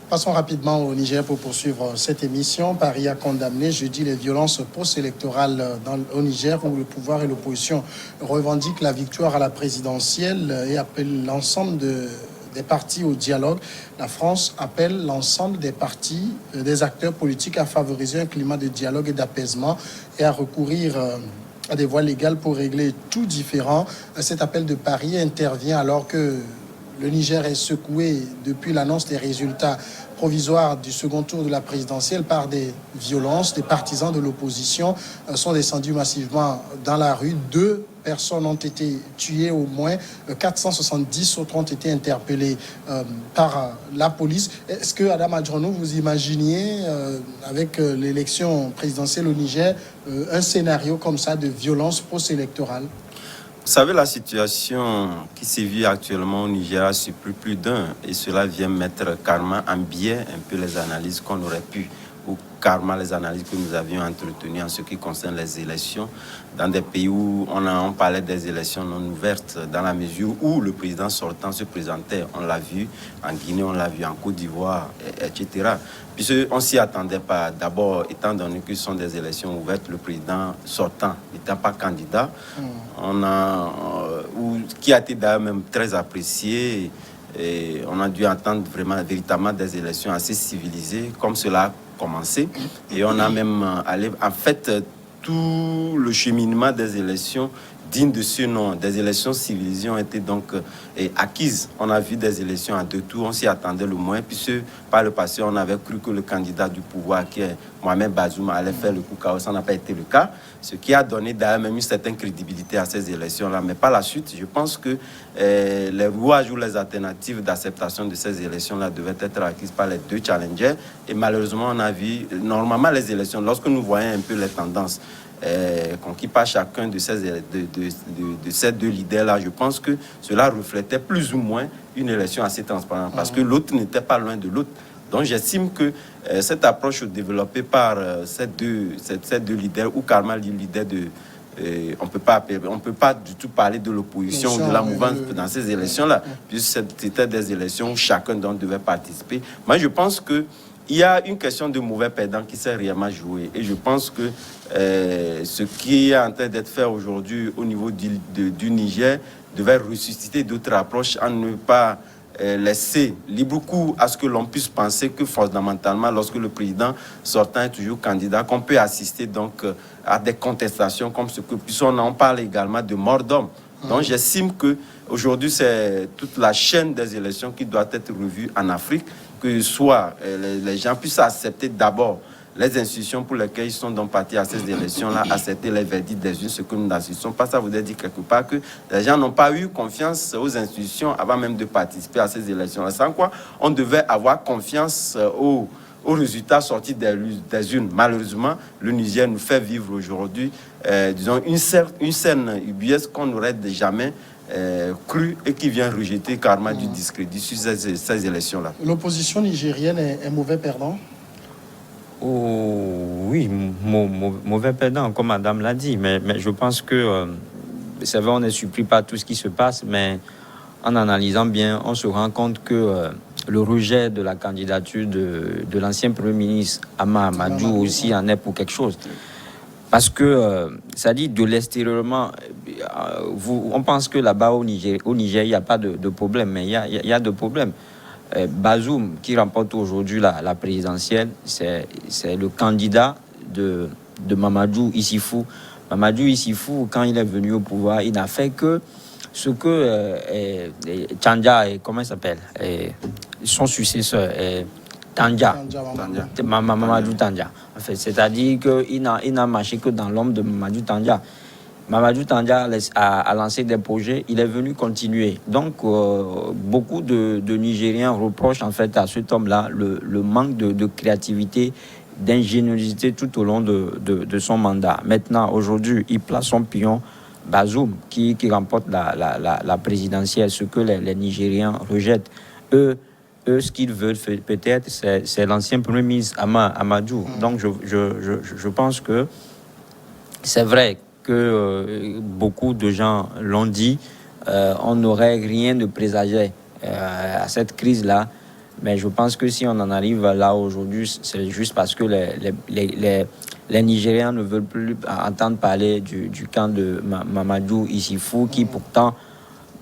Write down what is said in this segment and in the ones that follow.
Passons rapidement au Niger pour poursuivre cette émission. Paris a condamné jeudi les violences post-électorales au Niger où le pouvoir et l'opposition revendiquent la victoire à la présidentielle et appellent l'ensemble des partis au dialogue. La France appelle l'ensemble des partis, des acteurs politiques à favoriser un climat de dialogue et d'apaisement et à recourir à des voies légales pour régler tout différend. Cet appel de Paris intervient alors que le Niger est secoué depuis l'annonce des résultats provisoires du second tour de la présidentielle par des violences. Des partisans de l'opposition sont descendus massivement dans la rue. 2 personnes ont été tuées, au moins 470 autres ont été interpellés par la police. Est-ce que, Adam Adjono, vous imaginiez, avec l'élection présidentielle au Niger, un scénario comme ça de violence post-électorale? Vous savez, la situation qui sévit actuellement au Niger a surpris plus d'un et cela vient mettre carrément en biais un peu les analyses qu'on aurait pu ou carrément les analyses que nous avions entretenues en ce qui concerne les élections dans des pays où on parlait des élections non ouvertes dans la mesure où le président sortant se présentait. On l'a vu en Guinée, on l'a vu en Côte d'Ivoire, etc. Puisqu'on ne s'y attendait pas. D'abord, étant donné que ce sont des élections ouvertes, le président sortant n'étant pas candidat, qui a été d'ailleurs même très apprécié. Et on a dû attendre véritablement des élections assez civilisées, comme cela a commencé. Et on a même allé, en fait, tout le cheminement des élections dignes de ce nom, des élections civilisées ont été donc acquises. On a vu des élections à 2 tours, on s'y attendait le moins, puisque par le passé, on avait cru que le candidat du pouvoir, qui est Mohamed Bazoum, allait faire le coup chaos. Ça n'a pas été le cas, ce qui a donné d'ailleurs même une certaine crédibilité à ces élections-là. Mais par la suite, je pense que les rouages ou les alternatives d'acceptation de ces élections-là devaient être acquises par les 2 challengers. Et malheureusement, on a vu, normalement, les élections, lorsque nous voyons un peu les tendances, conquis par chacun de ces 2 leaders-là, je pense que cela reflétait plus ou moins une élection assez transparente parce que l'autre n'était pas loin de l'autre. Donc j'estime que cette approche développée par ces deux leaders ou carrément les leaders de... on peut pas du tout parler de l'opposition ou de la mouvance dans ces élections-là, puisque c'était des élections où chacun devait participer. Moi, je pense que il y a une question de mauvais perdant qui s'est réellement jouée. Et je pense que ce qui est en train d'être fait aujourd'hui au niveau du Niger devait ressusciter d'autres approches en ne pas laisser libre cours à ce que l'on puisse penser que fondamentalement, lorsque le président sortant est toujours candidat, qu'on peut assister donc à des contestations comme ce que, puisqu'on en parle également de mort d'homme. Donc j'estime que aujourd'hui c'est toute la chaîne des élections qui doit être revue en Afrique, que soit les gens puissent accepter d'abord les institutions pour lesquelles ils sont donc partis à ces élections-là, accepter les verdicts des urnes, ce que nous n'assistons pas. Ça voudrait dire quelque part que les gens n'ont pas eu confiance aux institutions avant même de participer à ces élections-là. Sans quoi, on devait avoir confiance aux résultats sortis des urnes. Malheureusement, le Niger nous fait vivre aujourd'hui, disons, une scène ubuesque qu'on n'aurait jamais cru et qui vient rejeter carrément du discrédit sur ces élections-là. L'opposition nigérienne est mauvais perdant? Oh, oui, mauvais perdant, comme madame l'a dit, mais je pense que c'est vrai, on est surpris par tout ce qui se passe, mais en analysant bien, on se rend compte que le rejet de la candidature de l'ancien Premier ministre Hama Amadou aussi en est pour quelque chose. Parce que, ça dit de l'extérieurement, on pense que là-bas au Niger, il n'y a pas de problème, mais il y a de problèmes. Bazoum, qui remporte aujourd'hui la présidentielle, c'est le candidat de Mamadou Issifou. Mamadou Issifou, quand il est venu au pouvoir, il n'a fait que ce que Tandja, comment il s'appelle, son successeur, Tandja. Mamadou Tandja. En fait, c'est-à-dire qu'il n'a marché que dans l'ombre de Mamadou Tandja. Mamadou Tandja a lancé des projets, il est venu continuer. Donc, beaucoup de Nigériens reprochent en fait à cet homme-là le manque de créativité, d'ingéniosité tout au long de son mandat. Maintenant, aujourd'hui, il place son pion, Bazoum, qui remporte la présidentielle, ce que les Nigériens rejettent. Eux, ce qu'ils veulent peut-être, c'est l'ancien Premier ministre Amadou. Donc, je pense que c'est vrai que beaucoup de gens l'ont dit, on n'aurait rien de présagé à cette crise-là. Mais je pense que si on en arrive là aujourd'hui, c'est juste parce que les Nigériens ne veulent plus entendre parler du camp de Mamadou Issoufou, qui pourtant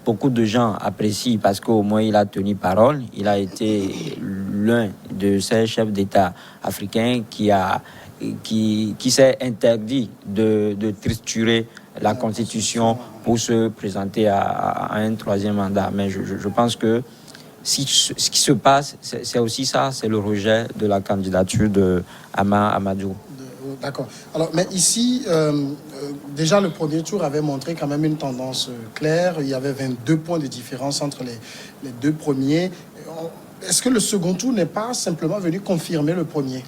beaucoup de gens apprécient parce qu'au moins il a tenu parole. Il a été l'un de ces chefs d'État africains qui s'est interdit de triturer la Constitution pour se présenter à un troisième mandat. Mais je pense que ce qui se passe, c'est aussi ça, c'est le rejet de la candidature de Amadou. D'accord. Alors, mais ici, déjà le premier tour avait montré quand même une tendance claire. Il y avait 22 points de différence entre les deux premiers. Est-ce que le second tour n'est pas simplement venu confirmer le premier?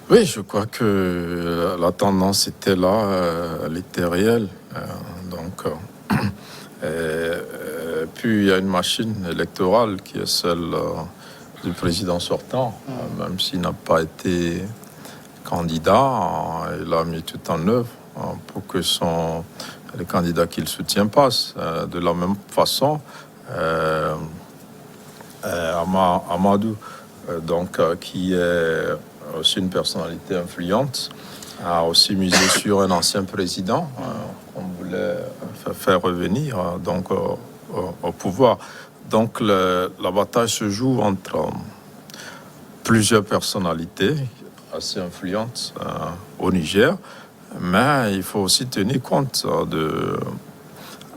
Oui, je crois que la tendance était là, elle était réelle. Puis il y a une machine électorale qui est celle du président sortant, même s'il n'a pas été candidat, il a mis tout en œuvre pour que les candidats qu'il soutient passent. De la même façon, Amadou, qui est aussi une personnalité influente, a aussi misé sur un ancien président qu'on voulait faire revenir au pouvoir. Donc la bataille se joue entre plusieurs personnalités assez influentes au Niger, mais il faut aussi tenir compte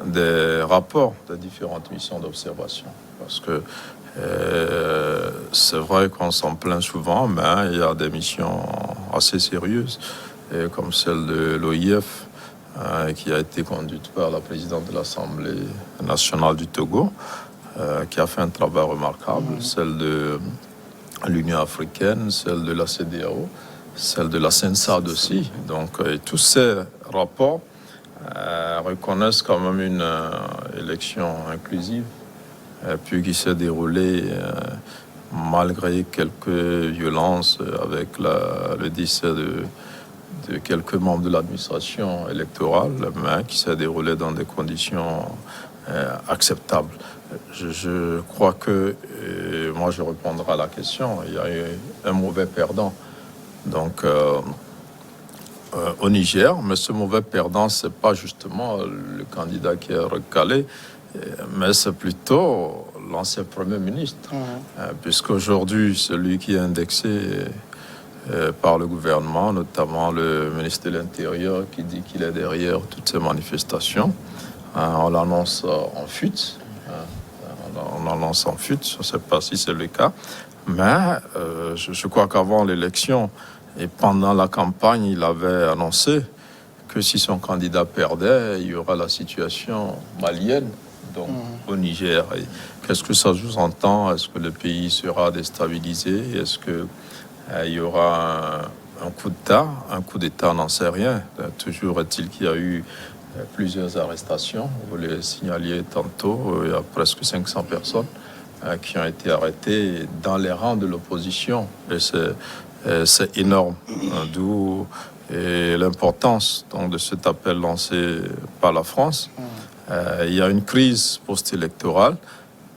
des rapports des différentes missions d'observation, parce que c'est vrai qu'on s'en plaint souvent, mais il y a des missions assez sérieuses, comme celle de l'OIF, qui a été conduite par la présidente de l'Assemblée nationale du Togo, qui a fait un travail remarquable, celle de l'Union africaine, celle de la CEDEAO, celle de la CENSAD aussi. Donc, tous ces rapports reconnaissent quand même une élection inclusive, puis qui s'est déroulée malgré quelques violences avec le décès de quelques membres de l'administration électorale, mais qui s'est déroulée dans des conditions acceptables. Je crois que, moi je répondrai à la question, il y a eu un mauvais perdant donc, au Niger, mais ce mauvais perdant, c'est pas justement le candidat qui est recalé, mais c'est plutôt l'ancien Premier ministre, puisqu'aujourd'hui, celui qui est indexé par le gouvernement, notamment le ministre de l'Intérieur, qui dit qu'il est derrière toutes ces manifestations, on l'annonce en fuite. On l'annonce en fuite, je ne sais pas si c'est le cas, mais je crois qu'avant l'élection et pendant la campagne, il avait annoncé que si son candidat perdait, il y aura la situation malienne donc, au Niger. Et qu'est-ce que ça sous-entend? Est-ce que le pays sera déstabilisé? Est-ce qu'il y aura un coup d'État? On n'en sait rien. Toujours est-il qu'il y a eu plusieurs arrestations. Vous les signaliez tantôt, il y a presque 500 personnes qui ont été arrêtées dans les rangs de l'opposition. Et c'est énorme. D'où l'importance donc, de cet appel lancé par la France. Il y a une crise post-électorale,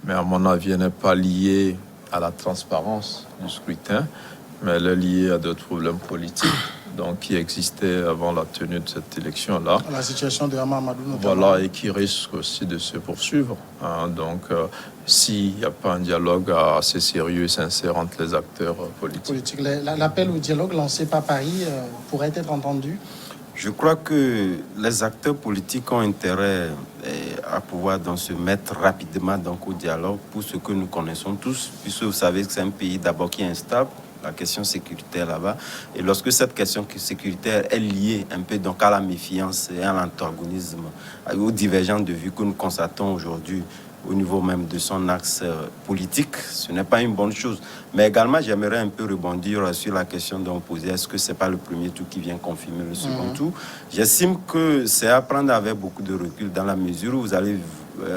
mais à mon avis, elle n'est pas liée à la transparence du scrutin, mais elle est liée à d'autres problèmes politiques donc, qui existaient avant la tenue de cette élection-là. La situation de Amadou notamment. Voilà, et qui risque aussi de se poursuivre. Donc, s'il n'y a pas un dialogue assez sérieux et sincère entre les acteurs politiques. L'appel au dialogue lancé par Paris pourrait être entendu? Je crois que les acteurs politiques ont intérêt à pouvoir donc, se mettre rapidement donc, au dialogue pour ce que nous connaissons tous, puisque vous savez que c'est un pays d'abord qui est instable, la question sécuritaire là-bas. Et lorsque cette question sécuritaire est liée un peu donc, à la méfiance et à l'antagonisme, aux divergences de vues que nous constatons aujourd'hui au niveau même de son axe politique, ce n'est pas une bonne chose. Mais également, j'aimerais un peu rebondir sur la question dont on posait, est-ce que ce n'est pas le premier tour qui vient confirmer le second tour? J'estime que c'est à prendre avec beaucoup de recul dans la mesure où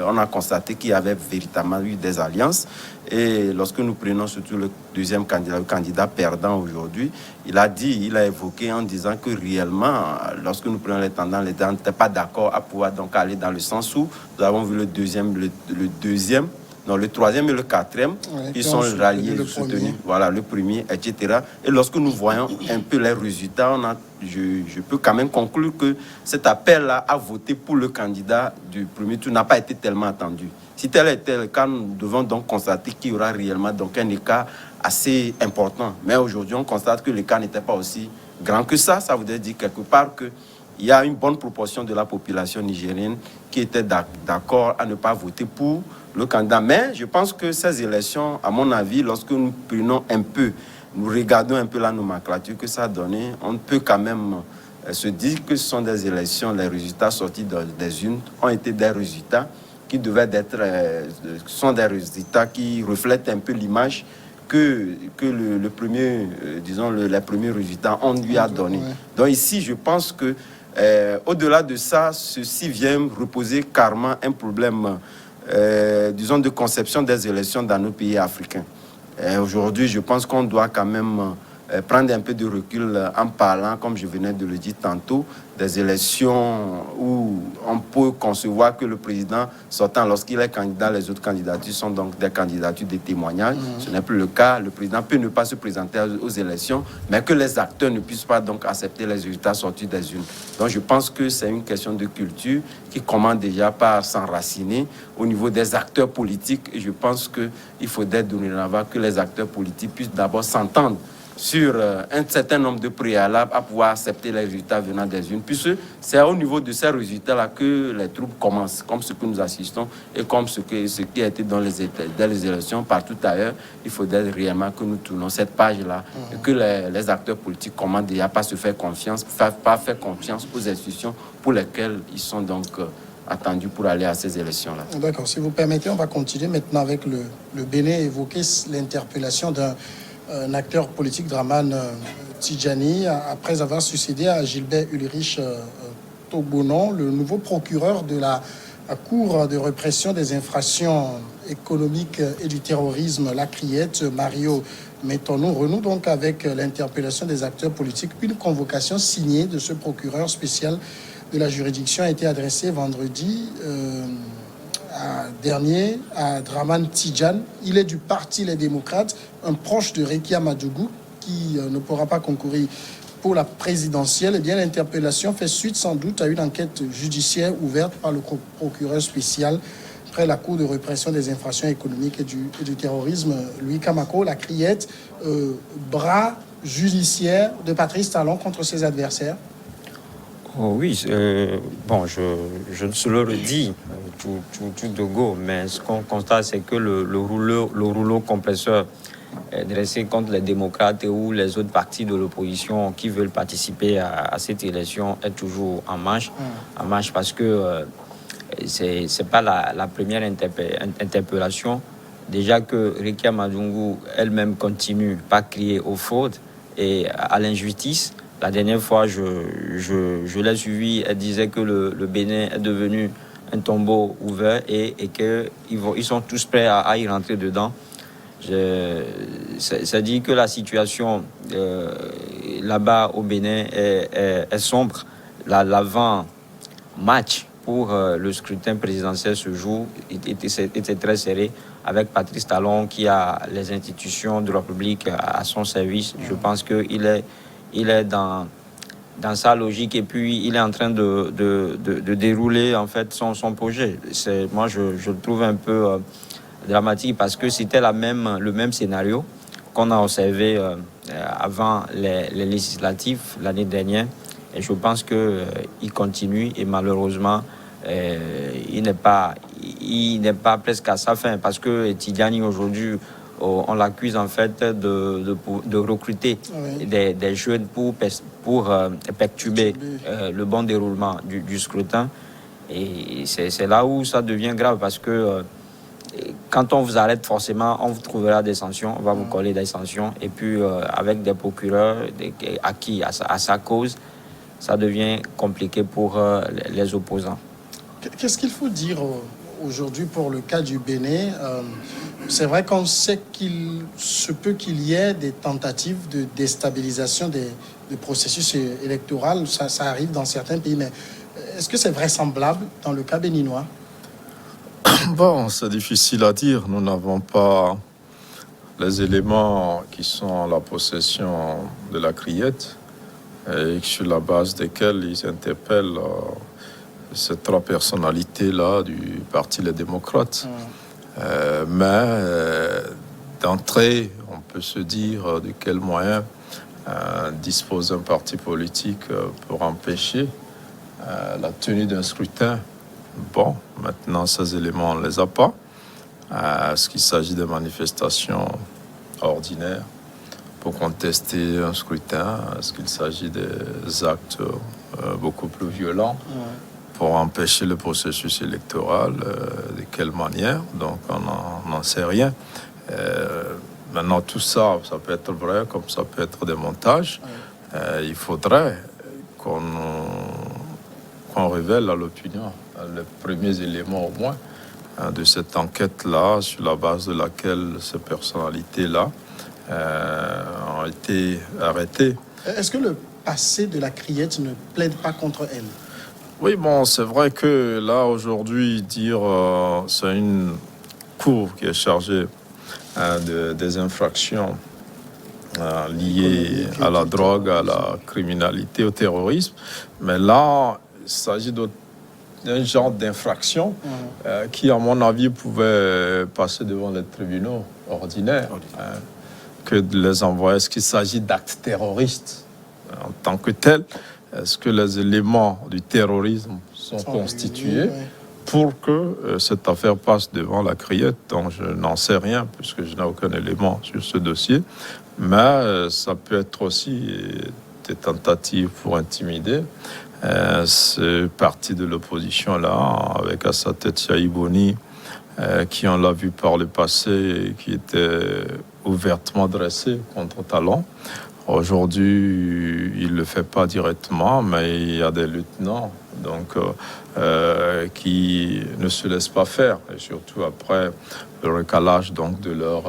on a constaté qu'il y avait véritablement eu des alliances. Et lorsque nous prenons surtout le deuxième candidat, le candidat perdant aujourd'hui, il a évoqué en disant que réellement, lorsque nous prenons les tendances, n'étaient pas d'accord à pouvoir donc aller dans le sens où nous avons vu le deuxième Non, le troisième et le quatrième, ils sont ralliés, soutenus. Voilà, le premier, etc. Et lorsque nous voyons un peu les résultats, je peux quand même conclure que cet appel-là à voter pour le candidat du premier tour n'a pas été tellement attendu. Si tel était le cas, nous devons donc constater qu'il y aura réellement donc un écart assez important. Mais aujourd'hui, on constate que l'écart n'était pas aussi grand que ça. Ça voudrait dire quelque part qu'il y a une bonne proportion de la population nigérienne qui était d'accord à ne pas voter pour le candidat. Mais je pense que ces élections, à mon avis, lorsque nous prenons un peu, nous regardons un peu la nomenclature que ça a donné, on peut quand même se dire que ce sont des élections, les résultats sortis des urnes ont été des résultats qui devaient être, sont des résultats qui reflètent un peu l'image que le premier, disons, les premiers résultats on lui a donné. Donc ici, je pense que au-delà de ça, ceci vient reposer carrément un problème, disons, de conception des élections dans nos pays africains. Aujourd'hui, je pense qu'on doit quand même prendre un peu de recul en parlant, comme je venais de le dire tantôt, des élections où on peut concevoir que le président sortant, lorsqu'il est candidat, les autres candidatures sont donc des candidatures de témoignage. Ce n'est plus le cas. Le président peut ne pas se présenter aux élections, mais que les acteurs ne puissent pas donc accepter les résultats sortis des urnes. Donc je pense que c'est une question de culture qui commence déjà par s'enraciner au niveau des acteurs politiques. Et je pense qu'il faudrait donner l'avant que les acteurs politiques puissent d'abord s'entendre sur un certain nombre de préalables à pouvoir accepter les résultats venant des urnes, puisque c'est au niveau de ces résultats-là que les troubles commencent, comme ce que nous assistons et comme ce qui a été dans les élections partout ailleurs. Il faudrait réellement que nous tournons cette page-là et que les acteurs politiques commencent déjà pas se faire confiance, pas faire confiance aux institutions pour lesquelles ils sont donc attendus pour aller à ces élections-là. D'accord, si vous permettez, on va continuer maintenant avec le Bénin, évoquer l'interpellation d'un acteur politique, Dramane Tidjani, après avoir succédé à Gilbert Ulrich Togbonon, le nouveau procureur de la Cour de répression des infractions économiques et du terrorisme, la Criette, Mario Metonou, renoue donc avec l'interpellation des acteurs politiques. Puis une convocation signée de ce procureur spécial de la juridiction a été adressée vendredi dernier à Dramane Tidjani. Il est du parti Les Démocrates, un proche de Rekia Madougou qui ne pourra pas concourir pour la présidentielle. Eh bien, l'interpellation fait suite sans doute à une enquête judiciaire ouverte par le procureur spécial près la Cour de répression des infractions économiques et du terrorisme, Louis Kamako, la Criette, bras judiciaire de Patrice Talon contre ses adversaires. Oh oui, bon, je ne se le redis tout de go, mais ce qu'on constate, c'est que le rouleau compresseur dressé contre les démocrates ou les autres partis de l'opposition qui veulent participer à cette élection est toujours en marche. En marche parce que c'est pas la première interpellation. Déjà que Rekia Madougou elle-même continue pas crier aux fraudes et à l'injustice. La dernière fois, je l'ai suivi, elle disait que le Bénin est devenu un tombeau ouvert et qu'ils sont tous prêts à y rentrer dedans. Ça dit que la situation là-bas au Bénin est sombre. L'avant-match pour le scrutin présidentiel ce jour était très serré, avec Patrice Talon qui a les institutions de la République à son service. Je pense qu'il est dans sa logique et puis il est en train de dérouler en fait son projet. Moi, je le trouve un peu dramatique parce que c'était le même scénario qu'on a observé avant les législatives l'année dernière. Et je pense qu'il continue et malheureusement, il n'est pas presque à sa fin parce que Tidjani aujourd'hui, on l'accuse en fait de recruter des jeunes pour perturber le bon déroulement du scrutin. Et c'est là où ça devient grave parce que quand on vous arrête, forcément, on vous trouvera des sanctions, on va vous coller des sanctions. Et puis, avec des procureurs acquis à sa cause, ça devient compliqué pour les opposants. Qu'est-ce qu'il faut dire aujourd'hui pour le cas du Bénin? C'est vrai qu'on sait qu'il se peut qu'il y ait des tentatives de déstabilisation des processus électoraux. Ça arrive dans certains pays, mais est-ce que c'est vraisemblable dans le cas béninois? Bon, c'est difficile à dire. Nous n'avons pas les éléments qui sont en la possession de la Criette et sur la base desquels ils interpellent ces trois personnalités-là du Parti Les Démocrates. Mais d'entrée, on peut se dire de quels moyens dispose un parti politique pour empêcher la tenue d'un scrutin. Bon, maintenant, ces éléments, on ne les a pas. Est-ce qu'il s'agit de manifestations ordinaires pour contester un scrutin? Est-ce qu'il s'agit des actes beaucoup plus violents pour empêcher le processus électoral? De quelle manière? Donc, on n'en sait rien. Maintenant, tout ça, ça peut être vrai, comme ça peut être des montages. Il faudrait qu'on révèle à l'opinion les premiers éléments au moins de cette enquête-là, sur la base de laquelle ces personnalités-là ont été arrêtées. Est-ce que le passé de la Criette ne plaide pas contre elle? Oui, bon, c'est vrai que là, aujourd'hui, dire c'est une cour qui est chargée des infractions liées à la drogue, à la criminalité, au terrorisme. Mais là, il s'agit d'un genre d'infraction qui, à mon avis, pouvait passer devant les tribunaux ordinaires que de les envoyer. Est-ce qu'il s'agit d'actes terroristes en tant que tels? Est-ce que les éléments du terrorisme sont constitués pour que cette affaire passe devant la Criette? Donc, je n'en sais rien, puisque je n'ai aucun élément sur ce dossier. Mais ça peut être aussi des tentatives pour intimider ce parti de l'opposition-là, avec à sa tête Yahi Boni, qui, on l'a vu par le passé, qui était ouvertement dressé contre Talon. Aujourd'hui, il ne le fait pas directement, mais il y a des lieutenants donc, qui ne se laissent pas faire, et surtout après le recalage donc, de leur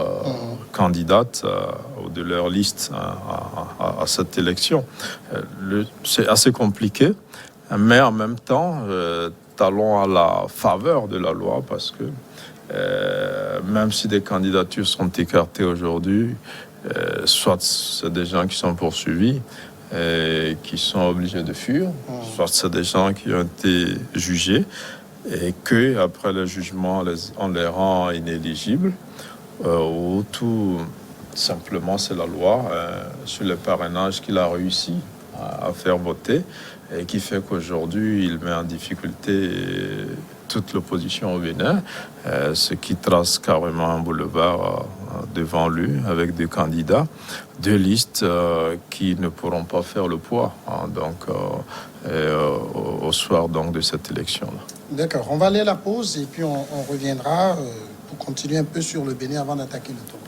candidate ou de leur liste à cette élection. C'est assez compliqué, mais en même temps, Talon a la faveur de la loi parce que même si des candidatures sont écartées aujourd'hui, soit c'est des gens qui sont poursuivis et qui sont obligés de fuir, soit c'est des gens qui ont été jugés et que après le jugement on les rend inéligibles, ou tout simplement c'est la loi sur le parrainage qu'il a réussi à faire voter et qui fait qu'aujourd'hui il met en difficulté toute l'opposition au Bénin, ce qui trace carrément un boulevard devant lui avec des candidats, deux listes qui ne pourront pas faire le poids au soir donc, de cette élection-là. D'accord, on va aller à la pause et puis on reviendra pour continuer un peu sur le Bénin avant d'attaquer le tour.